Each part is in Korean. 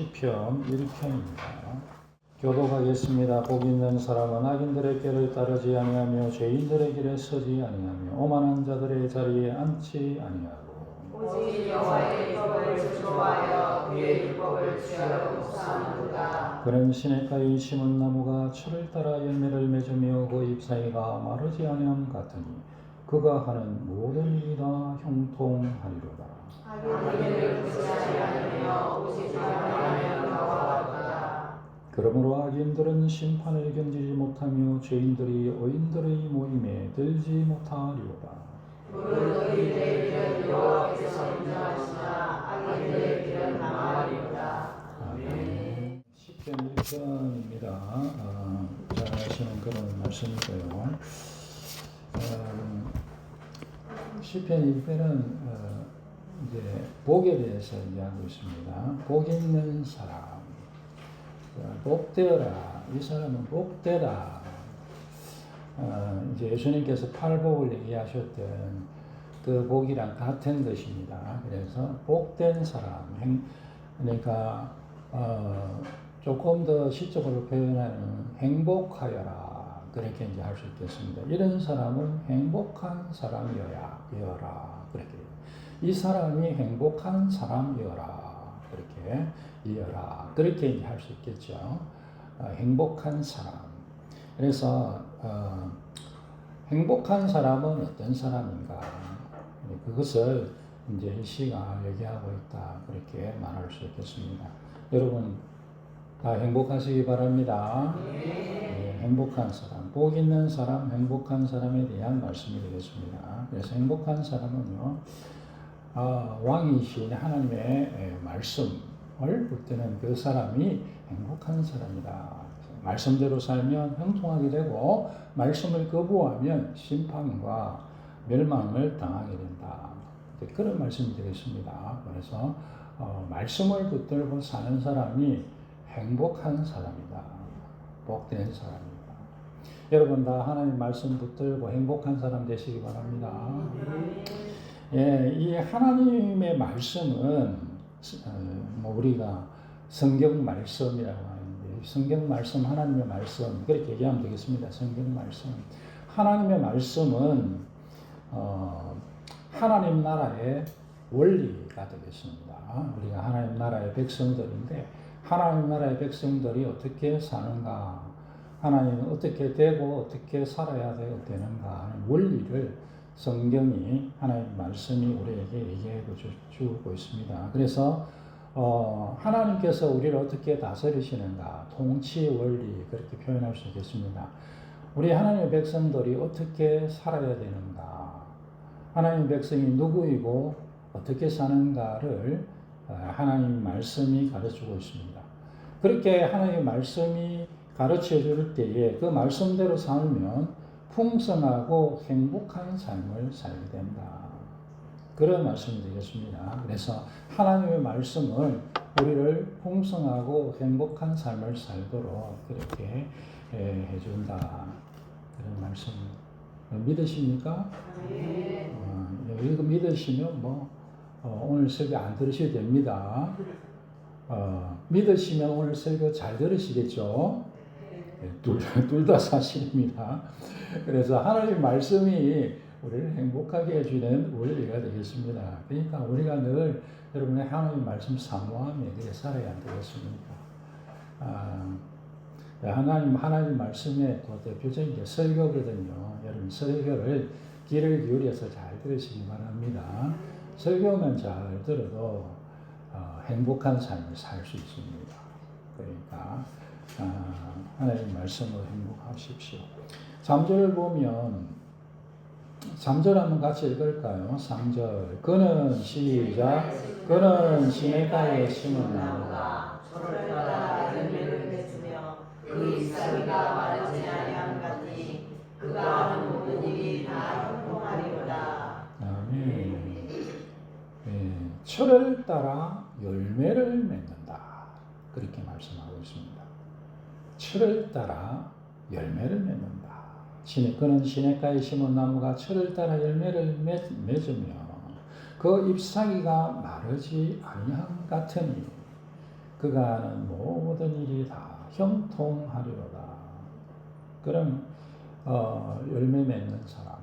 시편 1편입니다. 교독하겠습니다. 복 있는 사람은 악인들의 길을 따르지 아니하며 죄인들의 길에 서지 아니하며 오만한 자들의 자리에 앉지 아니하고 오직 여호와의 율법을 즐거워하여 그의 율법을 주야로 묵상하는도다. 그는 시냇가에 심은 나무가 철을 따라 열매를 맺으며 그 잎사귀가 마르지 아니함 같으니 그가 하는 모든 일이 다 형통하리로다. 악인들을 구시하지 않으며 오직 하나님을 영화하도다. 그러므로 악인들은 심판을 견디지 못하며 죄인들이 의인들의 모임에 들지 못하리로다. 무릇 의인의 길은 여호와께서 인정하시나 악인들의 길은 망하리로다. 아멘. 시편 1편입니다. 잘 아시는 그런 말씀이고요. 시편 1편은 이제 복에 대해서 이야기하고 있습니다. 복 있는 사람, 복되어라. 이 사람은 복되다. 이제 예수님께서 팔복을 얘기하셨던 그 복이랑 같은 것입니다. 그래서 복된 사람, 그러니까 조금 더 시적으로 표현하는 행복하여라. 그렇게 이제 할 수 있겠습니다. 이런 사람은 행복한 사람이어라. 그렇게. 이 사람이 행복한 사람이어라. 그렇게 이어라. 그렇게 이제 할 수 있겠죠. 행복한 사람. 그래서 행복한 사람은 어떤 사람인가? 그것을 이제 이 시가 얘기하고 있다. 그렇게 말할 수 있겠습니다. 여러분 다 행복하시기 바랍니다. 네, 행복한 사람, 복 있는 사람, 행복한 사람에 대한 말씀이 되겠습니다. 그래서 행복한 사람은요, 왕이신 하나님의 말씀을 붙드는 그 사람이 행복한 사람이다. 말씀대로 살면 형통하게 되고 말씀을 거부하면 심판과 멸망을 당하게 된다. 그런 말씀이 되겠습니다. 그래서 말씀을 붙들고 사는 사람이 행복한 사람이다. 복된 사람이다. 여러분 다 하나님 말씀 붙들고 행복한 사람 되시기 바랍니다. 예, 이 하나님의 말씀은 우리가 성경 말씀이라고 하는데 성경 말씀, 하나님의 말씀 그렇게 얘기하면 되겠습니다. 성경 말씀. 하나님의 말씀은 하나님 나라의 원리가 되겠습니다. 우리가 하나님 나라의 백성들인데 하나님 나라의 백성들이 어떻게 사는가, 하나님은 어떻게 되고 어떻게 살아야 되는가 하는 원리를 성경이 하나님의 말씀이 우리에게 얘기해 주고 있습니다. 그래서 하나님께서 우리를 어떻게 다스리시는가, 통치 원리 그렇게 표현할 수 있겠습니다. 우리 하나님의 백성들이 어떻게 살아야 되는가, 하나님의 백성이 누구이고 어떻게 사는가를 하나님 말씀이 가르치고 있습니다. 그렇게 하나님의 말씀이 가르쳐 줄 때에 그 말씀대로 살면 풍성하고 행복한 삶을 살게 된다. 그런 말씀이 되겠습니다. 그래서 하나님의 말씀을 우리를 풍성하고 행복한 삶을 살도록 그렇게 해준다. 그런 말씀 믿으십니까? 네. 이거 믿으시면 오늘 설교 안 들으셔도 됩니다. 믿으시면 오늘 설교 잘 들으시겠죠? 둘 다 사실입니다. 그래서 하나님의 말씀이 우리를 행복하게 해주는 원리가 되겠습니다. 그러니까 우리가 늘 여러분의 하나님의 말씀 사모하며 그렇게 살아야 되겠습니까? 하나님 말씀의 또 대표적인 게 설교거든요. 여러분 설교를 귀를 기울여서 잘 들으시기 바랍니다. 설교만 잘 들어도 행복한 삶을 살 수 있습니다. 그러니까 하나님 말씀으로 행복하십시오. 3절을 보면 3절 한번 같이 읽을까요? 3절 그는 시작 그는 시냇가에 심은 나무가 철을 따라 열매를 맺으며 그 잎사귀가 마르지 아니함 같으니 그가 하는 모든 일이 다 형통하리로다. 아멘. 철을 따라 열매를 맺는다. 그렇게 말씀하고 있습니다. 철을 따라 열매를 맺는다. 그는 시냇가에 심은 나무가 철을 따라 열매를 맺으며 그 잎사귀가 마르지 아니함 같으니 그가 하는 모든 일이 다 형통하리로다. 그럼 열매 맺는 사람,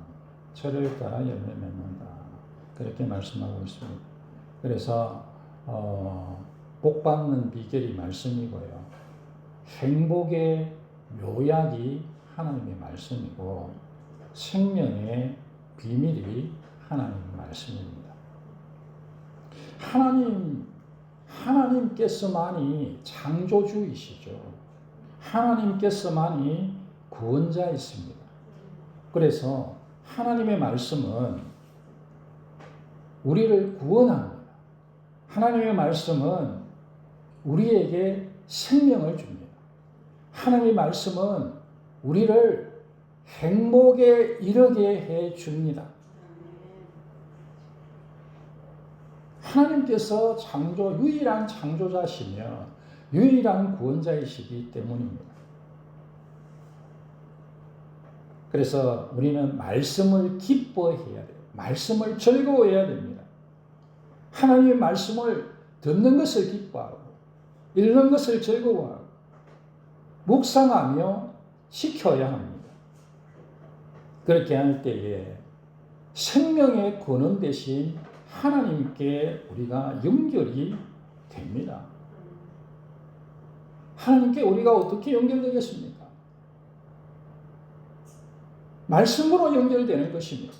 철을 따라 열매 맺는다. 그렇게 말씀하고 있습니다. 그래서 복 받는 비결이 말씀이고요. 행복의 묘약이 하나님의 말씀이고 생명의 비밀이 하나님의 말씀입니다. 하나님께서만이 창조주이시죠. 하나님께서만이 구원자이십니다. 그래서 하나님의 말씀은 우리를 구원합니다. 하나님의 말씀은 우리에게 생명을 줍니다. 하나님의 말씀은 우리를 행복에 이르게 해 줍니다. 하나님께서 유일한 창조자시며 유일한 구원자이시기 때문입니다. 그래서 우리는 말씀을 기뻐해야 돼요. 말씀을 즐거워해야 됩니다. 하나님의 말씀을 듣는 것을 기뻐하고 읽는 것을 즐거워하고 묵상하며 지켜야 합니다. 그렇게 할 때에 생명의 근원 대신 하나님께 우리가 연결이 됩니다. 하나님께 우리가 어떻게 연결되겠습니까? 말씀으로 연결되는 것입니다.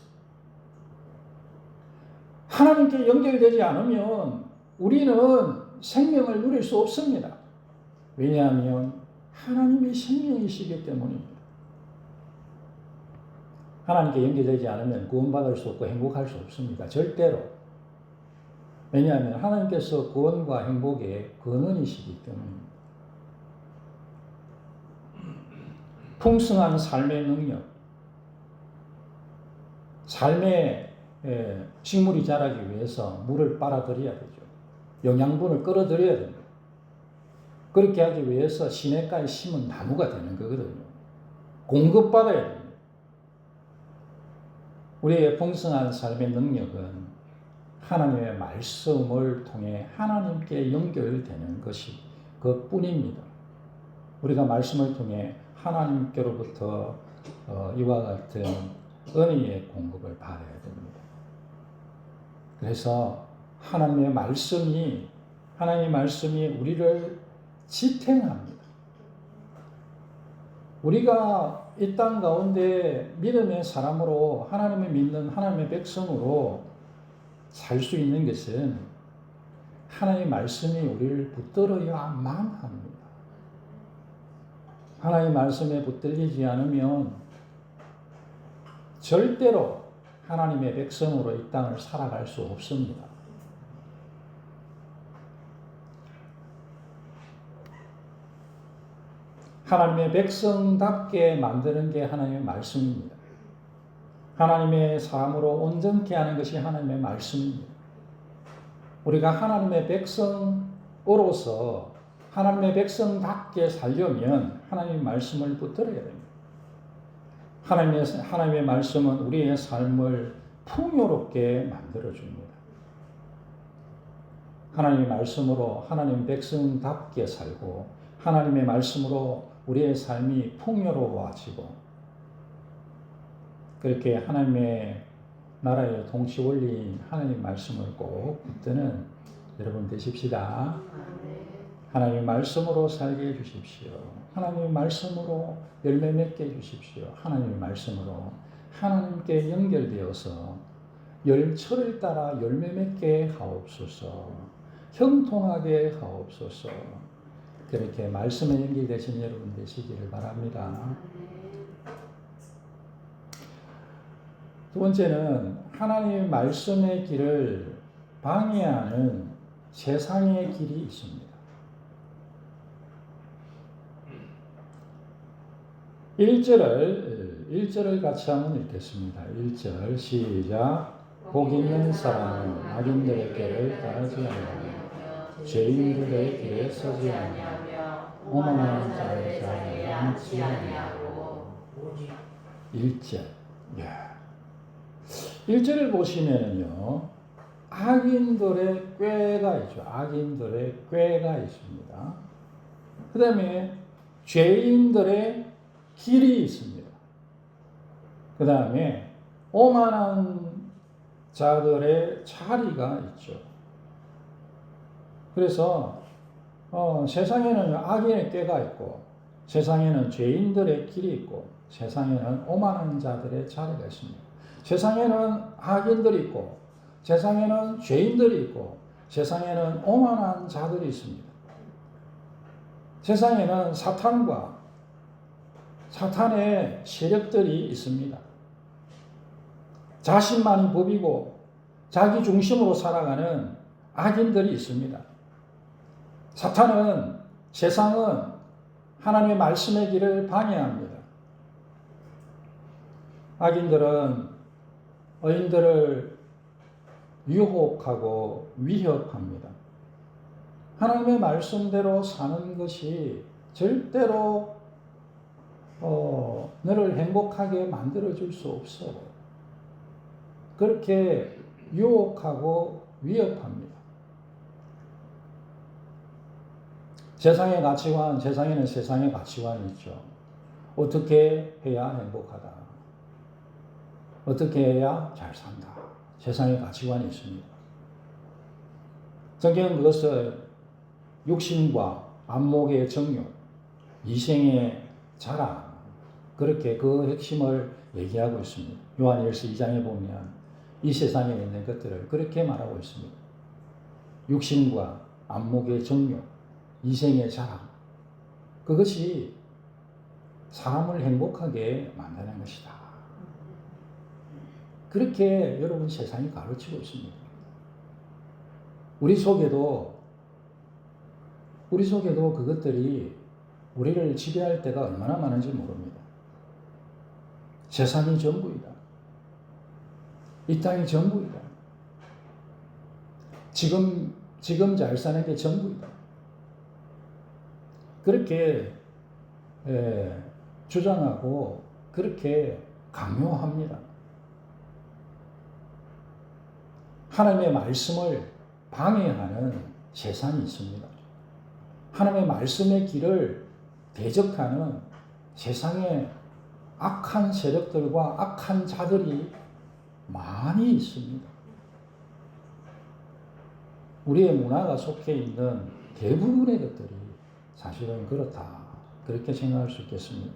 하나님께 연결되지 않으면 우리는 생명을 누릴 수 없습니다. 왜냐하면 하나님이 생명이시기 때문입니다. 하나님께 연결되지 않으면 구원받을 수 없고 행복할 수 없습니다. 절대로. 왜냐하면 하나님께서 구원과 행복의 근원이시기 때문입니다. 풍성한 삶의 능력, 삶의 식물이 자라기 위해서 물을 빨아들여야 되죠. 영양분을 끌어들여야 됩니다. 그렇게 하기 위해서 시냇가에 심은 나무가 되는 거거든요. 공급받아야 됩니다. 우리의 풍성한 삶의 능력은 하나님의 말씀을 통해 하나님께 연결되는 것이 그뿐입니다. 우리가 말씀을 통해 하나님께로부터 이와 같은 은혜의 공급을 받아야 됩니다. 그래서 하나님의 말씀이 우리를 지탱합니다. 우리가 이 땅 가운데 믿음의 사람으로 하나님을 믿는 하나님의 백성으로 살 수 있는 것은 하나님의 말씀이 우리를 붙들어야만 합니다. 하나님의 말씀에 붙들리지 않으면 절대로 하나님의 백성으로 이 땅을 살아갈 수 없습니다. 하나님의 백성답게 만드는 게 하나님의 말씀입니다. 하나님의 사람으로 온전케 하는 것이 하나님의 말씀입니다. 우리가 하나님의 백성으로서 하나님의 백성답게 살려면 하나님의 말씀을 붙들어야 됩니다. 하나님의 말씀은 우리의 삶을 풍요롭게 만들어줍니다. 하나님의 말씀으로 하나님 백성답게 살고 하나님의 말씀으로 우리의 삶이 풍요로워지고 그렇게 하나님의 나라의 통치 원리인 하나님의 말씀을 꼭 붙드는 여러분 되십시다. 하나님의 말씀으로 살게 해주십시오. 하나님의 말씀으로 열매 맺게 해주십시오. 하나님의 말씀으로 하나님께 연결되어서 철을 따라 열매 맺게 하옵소서. 형통하게 하옵소서. 그렇게 말씀에 연결되신 여러분 되시기를 바랍니다. 두 번째는 하나님의 말씀의 길을 방해하는 세상의 길이 있습니다. 1절을 같이 한번 읽겠습니다. 1절 시작. 복 있는 사람은 악인들의 길을 따르지 아니하며 죄인들의 길에 서지 아니하며 오만한 자의 자리에 앉지 아니하고 1절. 1절을 보시면은요. 악인들의 꾀가 있죠. 악인들의 꾀가 있습니다. 그 다음에 죄인들의 길이 있습니다. 그 다음에 오만한 자들의 자리가 있죠. 그래서 세상에는 악인의 꾀가 있고, 세상에는 죄인들의 길이 있고, 세상에는 오만한 자들의 자리가 있습니다. 세상에는 악인들이 있고, 세상에는 죄인들이 있고, 세상에는 오만한 자들이 있습니다. 세상에는 사탄과 사탄의 세력들이 있습니다. 자신만이 법이고 자기 중심으로 살아가는 악인들이 있습니다. 사탄은, 세상은 하나님의 말씀의 길을 방해합니다. 악인들은 의인들을 유혹하고 위협합니다. 하나님의 말씀대로 사는 것이 절대로 너를 행복하게 만들어줄 수 없어. 그렇게 유혹하고 위협합니다. 세상의 가치관, 세상에는 세상의 가치관이 있죠. 어떻게 해야 행복하다. 어떻게 해야 잘 산다. 세상의 가치관이 있습니다. 성경은 그것을 육신과 안목의 정욕, 이생의 자랑, 그렇게 그 핵심을 얘기하고 있습니다. 요한일서 2장에 보면 이 세상에 있는 것들을 그렇게 말하고 있습니다. 육신과 안목의 정욕, 이생의 자랑, 그것이 사람을 행복하게 만드는 것이다. 그렇게 여러분 세상이 가르치고 있습니다. 우리 속에도 그것들이 우리를 지배할 때가 얼마나 많은지 모릅니다. 세상이 전부이다. 이 땅이 전부이다. 지금 잘 사는 게 전부이다. 그렇게 주장하고 그렇게 강요합니다. 하나님의 말씀을 방해하는 세상이 있습니다. 하나님의 말씀의 길을 대적하는 세상의 악한 세력들과 악한 자들이 많이 있습니다. 우리의 문화가 속해 있는 대부분의 것들이 사실은 그렇다. 그렇게 생각할 수 있겠습니다.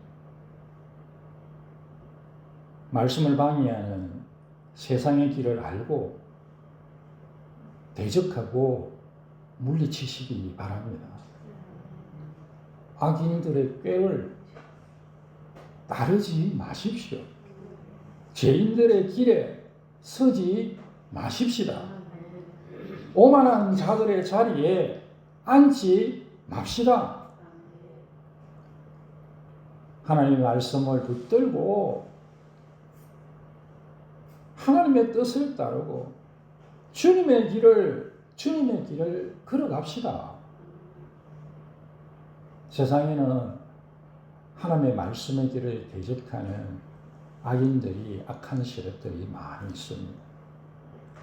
말씀을 방해하는 세상의 길을 알고 대적하고 물리치시기 바랍니다. 악인들의 꾀를 따르지 마십시오. 죄인들의 길에 서지 마십시다. 오만한 자들의 자리에 앉지 맙시다. 하나님의 말씀을 붙들고 하나님의 뜻을 따르고 주님의 길을 걸어갑시다. 세상에는 하나님의 말씀의 길을 대적하는 악인들이, 악한 세력들이 많이 있습니다.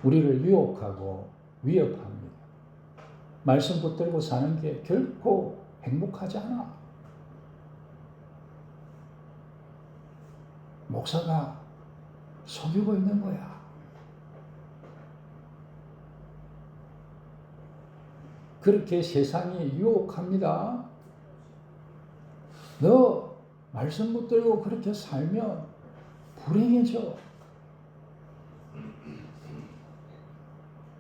우리를 유혹하고 위협합니다. 말씀 붙들고 사는 게 결코 행복하지 않아. 목사가 속이고 있는 거야. 그렇게 세상이 유혹합니다. 너 말씀 붙들고 그렇게 살면 불행해져.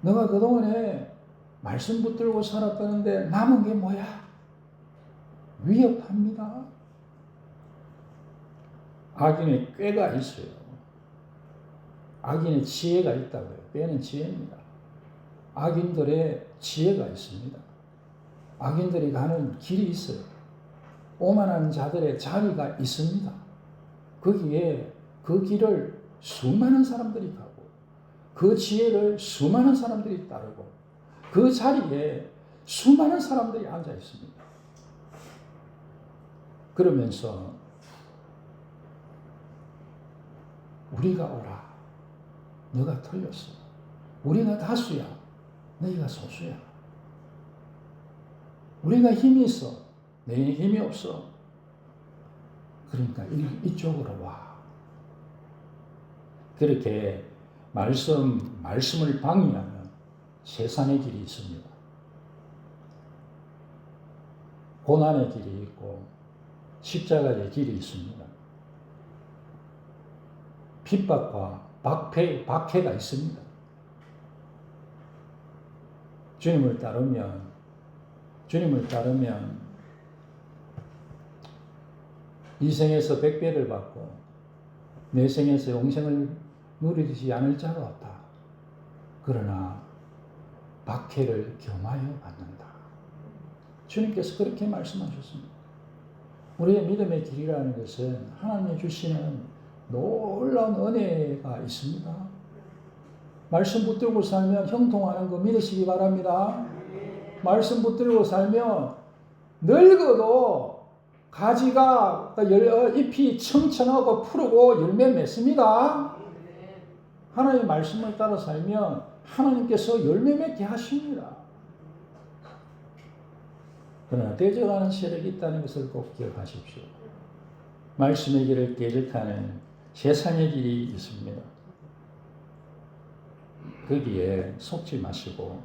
너가 그동안에 말씀 붙들고 살았다는데 남은 게 뭐야? 위협합니다. 악인의 꾀가 있어요. 악인의 지혜가 있다고요. 꾀는 지혜입니다. 악인들의 지혜가 있습니다. 악인들이 가는 길이 있어요. 오만한 자들의 자리가 있습니다. 거기에 그 길을 수많은 사람들이 가고 그 지혜를 수많은 사람들이 따르고 그 자리에 수많은 사람들이 앉아 있습니다. 그러면서 우리가 오라. 너가 틀렸어. 우리가 다수야. 너희가 소수야. 우리가 힘이 있어. 너희는 힘이 없어. 그러니까 이쪽으로 와. 그렇게 말씀을 방해하면 세상의 길이 있습니다. 고난의 길이 있고 십자가의 길이 있습니다. 핍박과 박해가 있습니다. 주님을 따르면 이 생에서 백배를 받고 내 생에서 영생을 누리지 않을 자가 없다. 그러나 박해를 겸하여 받는다. 주님께서 그렇게 말씀하셨습니다. 우리의 믿음의 길이라는 것은 하나님이 주시는 놀라운 은혜가 있습니다. 말씀 붙들고 살면 형통하는 거 믿으시기 바랍니다. 말씀 붙들고 살면 늙어도 가지가 잎이 청청하고 푸르고 열매 맺습니다. 하나님의 말씀을 따라 살면 하나님께서 열매 맺게 하십니다. 그러나 대적하는 세력이 있다는 것을 꼭 기억하십시오. 말씀의 길을 대적하는 세상의 길이 있습니다. 거기에 속지 마시고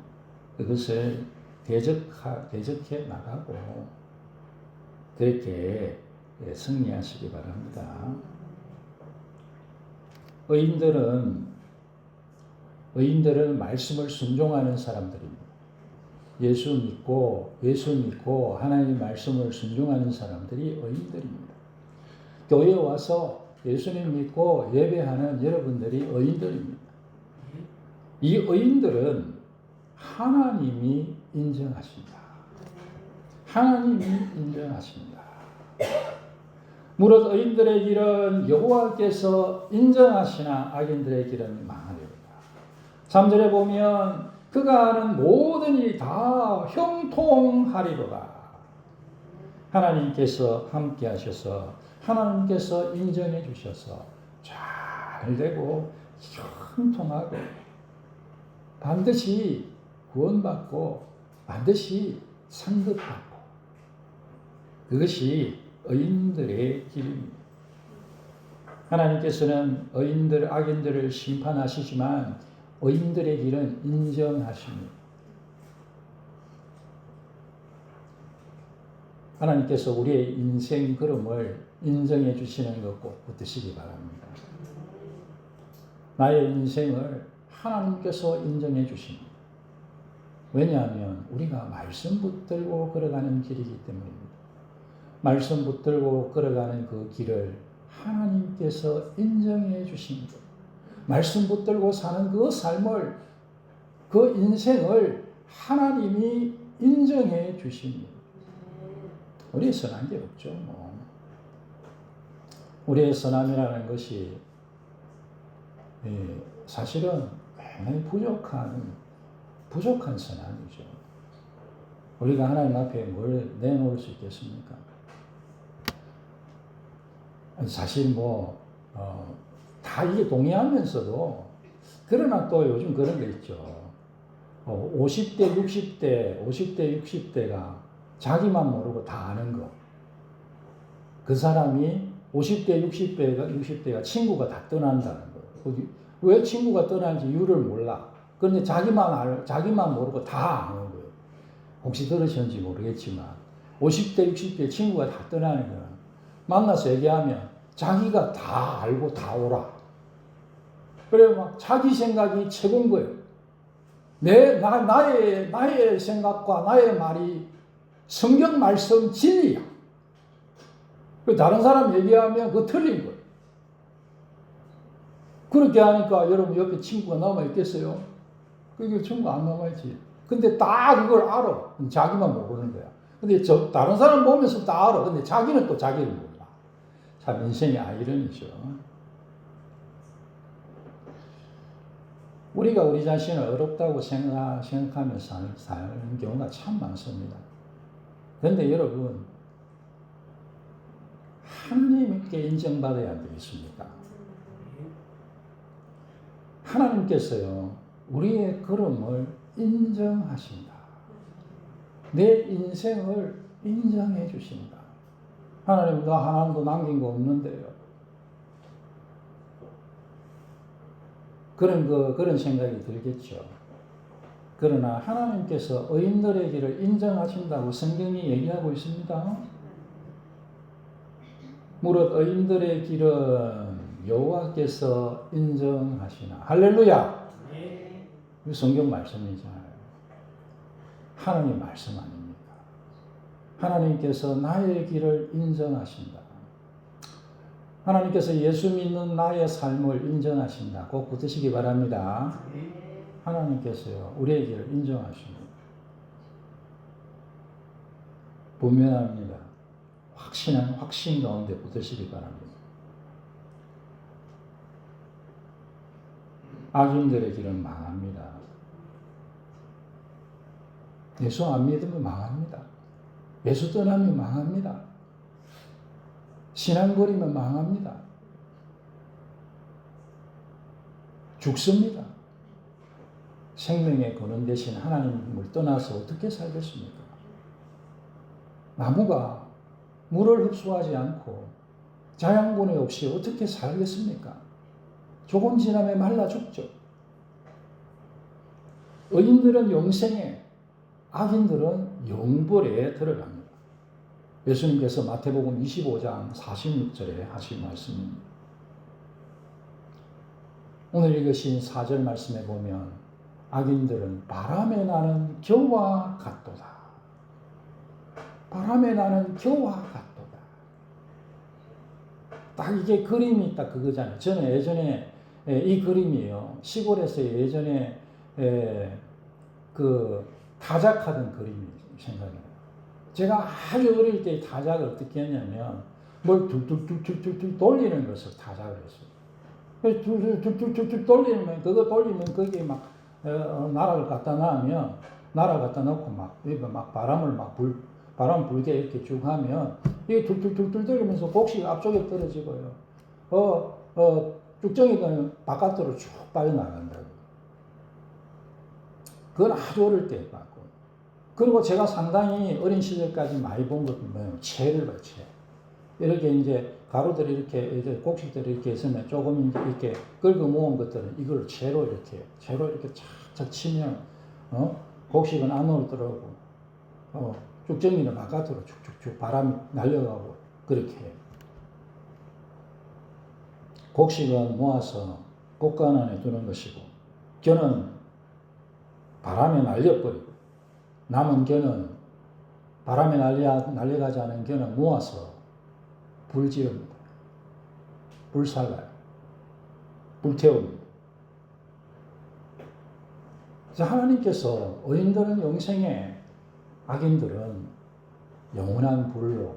그것을 대적해 나가고 그렇게 승리하시기 바랍니다. 의인들은 말씀을 순종하는 사람들입니다. 예수 믿고 하나님의 말씀을 순종하는 사람들이 의인들입니다. 교회에 와서 예수님 믿고 예배하는 여러분들이 의인들입니다. 이 의인들은 하나님이 인정하신다. 하나님이 인정하신다. 무릇 의인들의 길은 여호와께서 인정하시나 악인들의 길은 망하리로다. 3절에 보면 그가 하는 모든 일이 다 형통하리로다. 하나님께서 함께 하셔서 하나님께서 인정해 주셔서 잘 되고 형통하고 반드시 구원받고 반드시 상급받고 그것이 의인들의 길입니다. 하나님께서는 악인들을 심판하시지만 의인들의 길은 인정하십니다. 하나님께서 우리의 인생 걸음을 인정해 주시는 것 꼭 붙드시기 바랍니다. 나의 인생을 하나님께서 인정해 주십니다. 왜냐하면 우리가 말씀 붙들고 걸어가는 길이기 때문입니다. 말씀 붙들고 걸어가는 그 길을 하나님께서 인정해 주십니다. 말씀 붙들고 사는 그 삶을, 그 인생을 하나님이 인정해 주십니다. 우리의 선한 게 없죠. 우리의 선함이라는 것이 사실은 굉장히 부족한 선함이죠. 우리가 하나님 앞에 뭘 내놓을 수 있겠습니까? 사실 다 이게 동의하면서도 그러나 또 요즘 그런 거 있죠. 50대, 60대가 자기만 모르고 다 아는 거. 그 사람이 50대, 60대가 친구가 다 떠난다는 거. 왜 친구가 떠난지 이유를 몰라. 그런데 자기만 모르고 다 아는 거예요. 혹시 들으셨는지 모르겠지만 50대, 60대 친구가 다 떠나는 거야. 만나서 얘기하면 자기가 다 알고 다 오라. 그래 막 자기 생각이 최고인 거예요. 나의 생각과 나의 말이 성경 말씀 진리야. 다른 사람 얘기하면 그거 틀린 거예요. 그렇게 하니까 여러분 옆에 친구가 남아있겠어요? 그게 친구가 안 남아있지. 근데 다 그걸 알아. 자기만 모르는 거야. 근데 다른 사람 보면서 다 알아. 근데 자기는 또 자기를 몰라. 참 인생의 아이러니죠. 우리가 우리 자신을 어렵다고 생각하면서 사는 경우가 참 많습니다. 그런데 여러분, 하나님께 인정받아야 안 되겠습니까? 하나님께서요, 우리의 걸음을 인정하신다. 내 인생을 인정해 주신다. 하나님, 나 하나도 남긴 거 없는데요. 그런 생각이 들겠죠. 그러나 하나님께서 의인들의 길을 인정하신다고 성경이 얘기하고 있습니다. 무릇 의인들의 길은 여호와께서 인정하시나. 할렐루야. 이 성경 말씀이잖아요. 하나님 말씀 아닙니까? 하나님께서 나의 길을 인정하신다. 하나님께서 예수 믿는 나의 삶을 인정하신다. 꼭 붙으시기 바랍니다. 하나님께서요, 우리의 길을 인정하십니다. 분명합니다. 확신한 확신 가운데 붙으시기 바랍니다. 악인들의 길은 망합니다. 예수 안 믿으면 망합니다. 예수 떠나면 망합니다. 신앙 버리면 망합니다. 죽습니다. 생명의 근원 대신 하나님을 떠나서 어떻게 살겠습니까? 나무가 물을 흡수하지 않고 자양분해 없이 어떻게 살겠습니까? 조금 지나면 말라 죽죠. 의인들은 영생에, 악인들은 영벌에 들어갑니다. 예수님께서 마태복음 25장 46절에 하신 말씀입니다. 오늘 읽으신 4절 말씀에 보면 악인들은 바람에 나는 겨와 같도다. 바람에 나는 겨와 같도다. 딱 이게 그림이 딱 그거잖아요. 저는 예전에 이 그림이에요. 시골에서 예전에 그 타작하던 그림이 생각나요. 제가 아주 어릴 때 타작을 어떻게 했냐면 뭘 툴툴툴툴툴 돌리는 것을 타작을 했어요. 툴툴툴툴툴 돌리면 그거 돌리면 거기에 막 나락을 갖다 놔면 나락 갖다 놓고 막 바람을 바람 불게 이렇게 쭉 하면 이게 툴툴툴툴 돌리면서 곡식이 앞쪽에 떨어지고요. 쭉정이가 바깥으로 쭉 빠져나간다고. 그건 아주 어릴 때 봤고. 그리고 제가 상당히 어린 시절까지 많이 본 것은 뭐예요? 채를 봐요, 채. 이렇게 이제 가루들이 이렇게 곡식들이 이렇게 있으면 조금 이렇게 긁어 모은 것들은 이걸 채로 이렇게 착착 치면, 곡식은 안으로 들어오고, 쭉정이는 바깥으로 쭉쭉쭉 바람이 날려가고, 그렇게 해요. 곡식은 모아서 곡간 안에 두는 것이고, 겨는 바람에 날려버리고, 남은 겨는 바람에 날려가지 않은 겨는 모아서 불 지릅니다. 불살라요. 불태웁니다. 하나님께서 의인들은 영생에, 악인들은 영원한 불로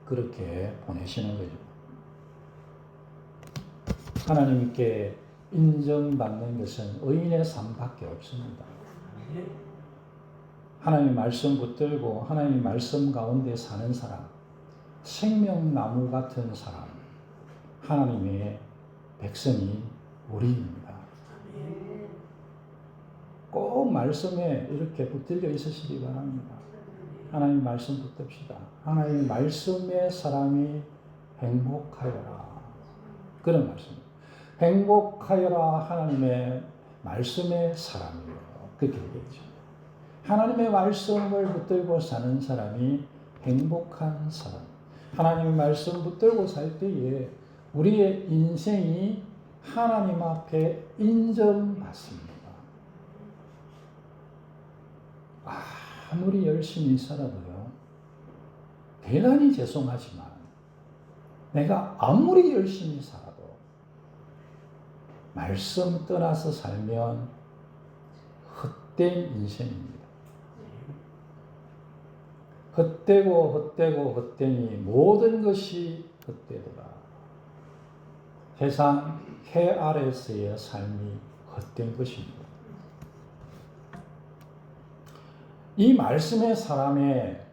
그렇게 보내시는 거죠. 하나님께 인정받는 것은 의인의 삶밖에 없습니다. 하나님 말씀 붙들고 하나님 말씀 가운데 사는 사람, 생명나무 같은 사람, 하나님의 백성이 우리입니다. 꼭 말씀에 이렇게 붙들려 있으시기 바랍니다. 하나님 말씀 붙듭시다. 하나님 말씀의 사람이 행복하여라. 그런 말씀입니다. 행복하여라 하나님의 말씀의 사람이요. 그렇게 얘기했죠. 하나님의 말씀을 붙들고 사는 사람이 행복한 사람. 하나님의 말씀 붙들고 살 때에 우리의 인생이 하나님 앞에 인정받습니다. 아무리 열심히 살아도요, 대단히 죄송하지만 내가 아무리 열심히 살아도 말씀 떠나서 살면 헛된 인생입니다. 헛되니 모든 것이 헛되더라. 세상 해 아래에서의 삶이 헛된 것입니다. 이 말씀의 사람의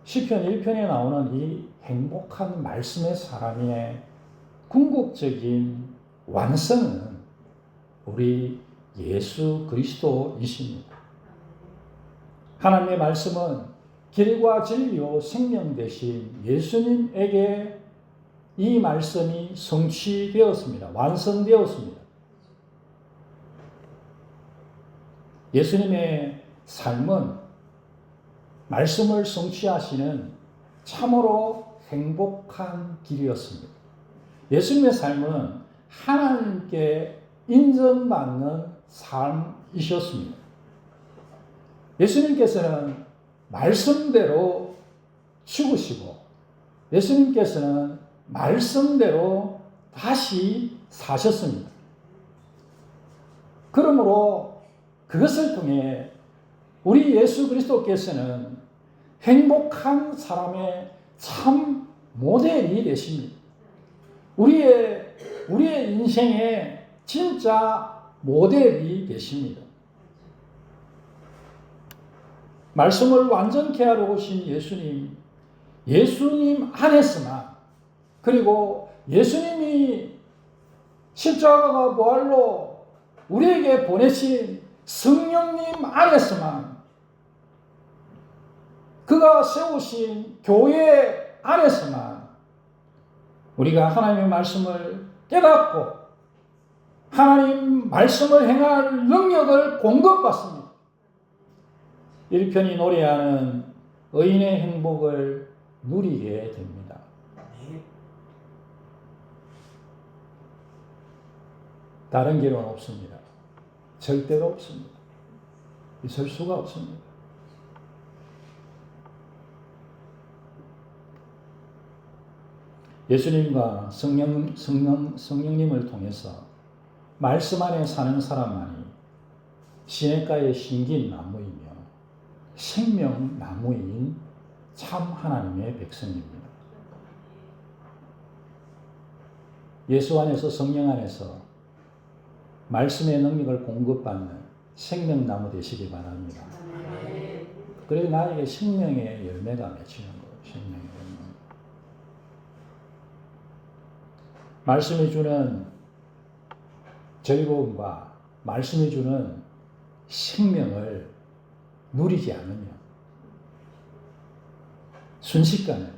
시편 1편에 나오는 이 행복한 말씀의 사람의 궁극적인 완성은 우리 예수 그리스도이십니다. 하나님의 말씀은 길과 진리요 생명 되신 예수님에게 이 말씀이 성취되었습니다. 완성되었습니다. 예수님의 삶은 말씀을 성취하시는 참으로 행복한 길이었습니다. 예수님의 삶은 하나님께 인정받는 삶이셨습니다. 예수님께서는 말씀대로 죽으시고 예수님께서는 말씀대로 다시 사셨습니다. 그러므로 그것을 통해 우리 예수 그리스도께서는 행복한 사람의 참 모델이 되십니다. 우리의 인생의 진짜 모델이 되십니다. 말씀을 완전케 하러 오신 예수님 안에서만, 그리고 예수님이 십자가가 부활로 우리에게 보내신 성령님 안에서만, 그가 세우신 교회 안에서만 우리가 하나님의 말씀을 깨닫고 하나님 말씀을 행할 능력을 공급받습니다. 1편이 노래하는 의인의 행복을 누리게 됩니다. 다른 길은 없습니다. 절대로 없습니다. 있을 수가 없습니다. 예수님과 성령님을 통해서 말씀 안에 사는 사람만이 시냇가의 신긴 나무이며 생명나무인 참 하나님의 백성입니다. 예수 안에서 성령 안에서 말씀의 능력을 공급받는 생명나무 되시기 바랍니다. 그래서 나에게 생명의 열매가 맺히는 거예요. 생명의 열매. 말씀이 주는 즐거움과 말씀이 주는 생명을 누리지 않으면 순식간에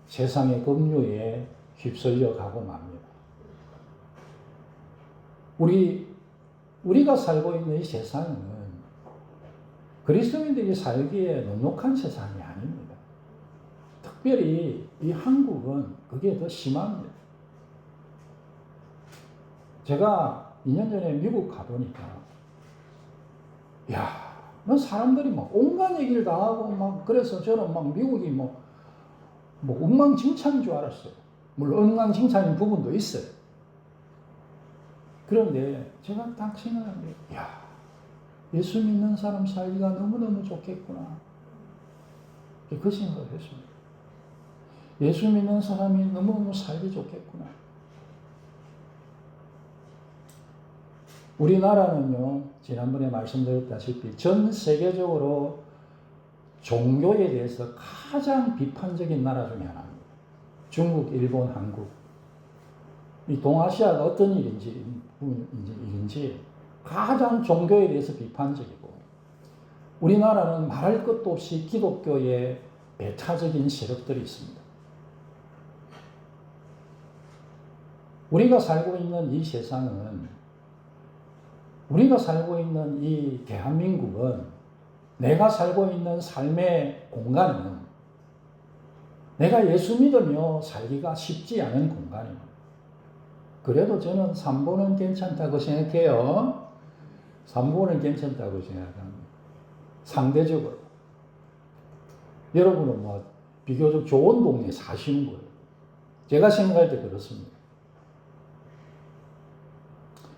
세상의 급류에 휩쓸려 가고 맙니다. 우리가 살고 있는 이 세상은 그리스도인들이 살기에 녹록한 세상이 아닙니다. 특별히 이 한국은 그게 더 심합니다. 제가 2년 전에 미국 가보니까, 사람들이 막 온갖 얘기를 다 하고 막, 그래서 저는 막 미국이 뭐 엉망진창인 줄 알았어요. 물론 엉망진창인 부분도 있어요. 그런데 제가 딱 생각한 게, 예수 믿는 사람 살기가 너무너무 좋겠구나. 그 생각을 했습니다. 예수 믿는 사람이 너무너무 살기 좋겠구나. 우리나라는요, 지난번에 말씀드렸다시피 전 세계적으로 종교에 대해서 가장 비판적인 나라 중에 하나입니다. 중국, 일본, 한국. 이 동아시아가 어떤 일인지 가장 종교에 대해서 비판적이고, 우리나라는 말할 것도 없이 기독교의 배타적인 세력들이 있습니다. 우리가 살고 있는 이 세상은, 우리가 살고 있는 이 대한민국은, 내가 살고 있는 삶의 공간은 내가 예수 믿으며 살기가 쉽지 않은 공간입니다. 그래도 저는 삼보는 괜찮다고 생각해요. 삼보는 괜찮다고 생각합니다. 상대적으로. 여러분은 비교적 좋은 동네에 사시는 거예요. 제가 생각할 때 그렇습니다.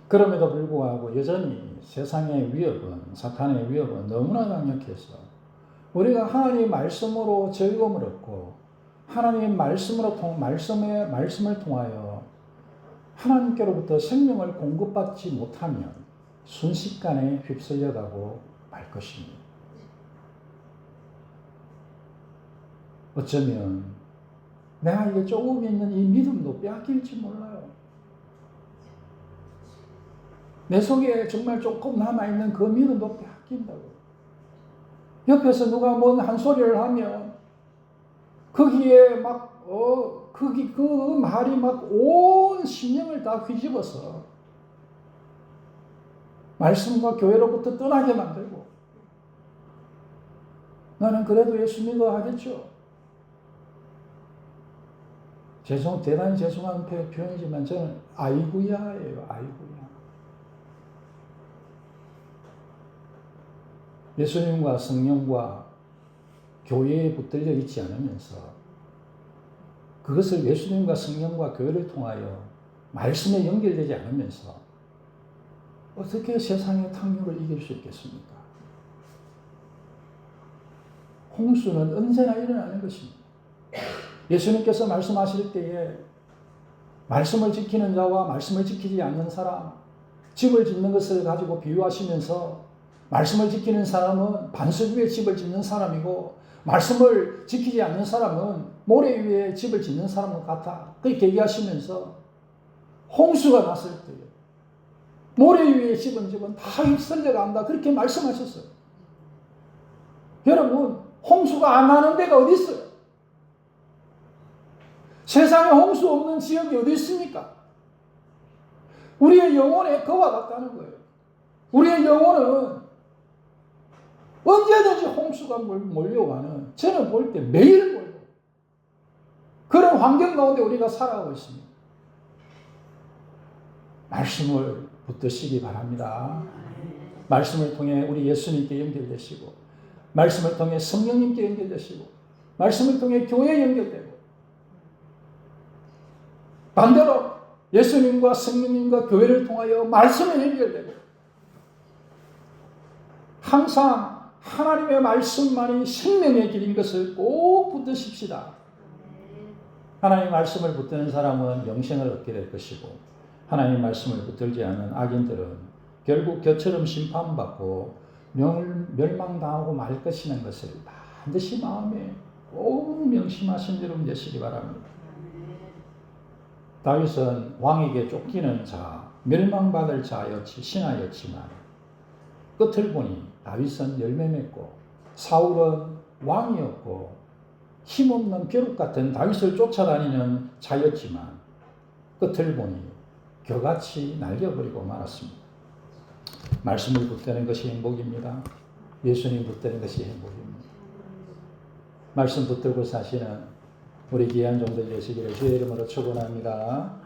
그럼에도 불구하고 여전히 세상의 위협은, 사탄의 위협은 너무나 강력해서 우리가 하나님의 말씀으로 즐거움을 얻고 하나님의 말씀을 통하여 하나님께로부터 생명을 공급받지 못하면 순식간에 휩쓸려가고 말 것입니다. 어쩌면 내가 이게 조금 있는 이 믿음도 빼앗길지 몰라요. 내 속에 정말 조금 남아있는 그 믿음도 빼앗긴다고. 옆에서 누가 뭔 한 소리를 하면 거기에 막 그 말이 막 온 신령을 다 휘집어서 말씀과 교회로부터 떠나게 만들고, 나는 그래도 예수 믿어 하겠죠. 대단히 죄송한 표현이지만 저는 아이구야예요. 아이구야. 예수님과 성령과 교회에 붙들려 있지 않으면서 그것을 예수님과 성령과 교회를 통하여 말씀에 연결되지 않으면서 어떻게 세상의 탕류를 이길 수 있겠습니까? 홍수는 언제나 일어나는 것입니다. 예수님께서 말씀하실 때에 말씀을 지키는 자와 말씀을 지키지 않는 사람, 집을 짓는 것을 가지고 비유하시면서 말씀을 지키는 사람은 반석 위에 집을 짓는 사람이고 말씀을 지키지 않는 사람은 모래 위에 집을 짓는 사람과 같아. 그렇게 얘기하시면서 홍수가 났을 때 모래 위에 집은 다 휩쓸려간다. 그렇게 말씀하셨어요. 여러분, 홍수가 안 나는 데가 어디 있어요? 세상에 홍수 없는 지역이 어디 있습니까? 우리의 영혼에 그와 같다는 거예요. 우리의 영혼은 언제든지 홍수가 몰려와는, 저는 볼 때 매일 몰려. 그런 환경 가운데 우리가 살아가고 있습니다. 말씀을 붙드시기 바랍니다. 말씀을 통해 우리 예수님께 연결되시고, 말씀을 통해 성령님께 연결되시고, 말씀을 통해 교회에 연결되고, 반대로 예수님과 성령님과 교회를 통하여 말씀에 연결되고, 항상 하나님의 말씀만이 생명의 길인 것을 꼭 붙드십시다. 하나님의 말씀을 붙드는 사람은 영생을 얻게 될 것이고, 하나님의 말씀을 붙들지 않는 악인들은 결국 겨처럼 심판받고 멸망당하고 말 것이라는 것을 반드시 마음에 꼭 명심하신 여러분 되시기 바랍니다. 다윗은 왕에게 쫓기는 자, 멸망받을 자였지 신하였지만 끝을 보니 다윗은 열매 맺고 사울은 왕이었고 힘없는 벼룩 같은 다윗을 쫓아다니는 자였지만 끝을 보니 겨같이 날려버리고 말았습니다. 말씀을 붙드는 것이 행복입니다. 예수님 붙드는 것이 행복입니다. 말씀 붙들고 사시는 우리 귀한 종들 되시기를 주의 이름으로 축원합니다.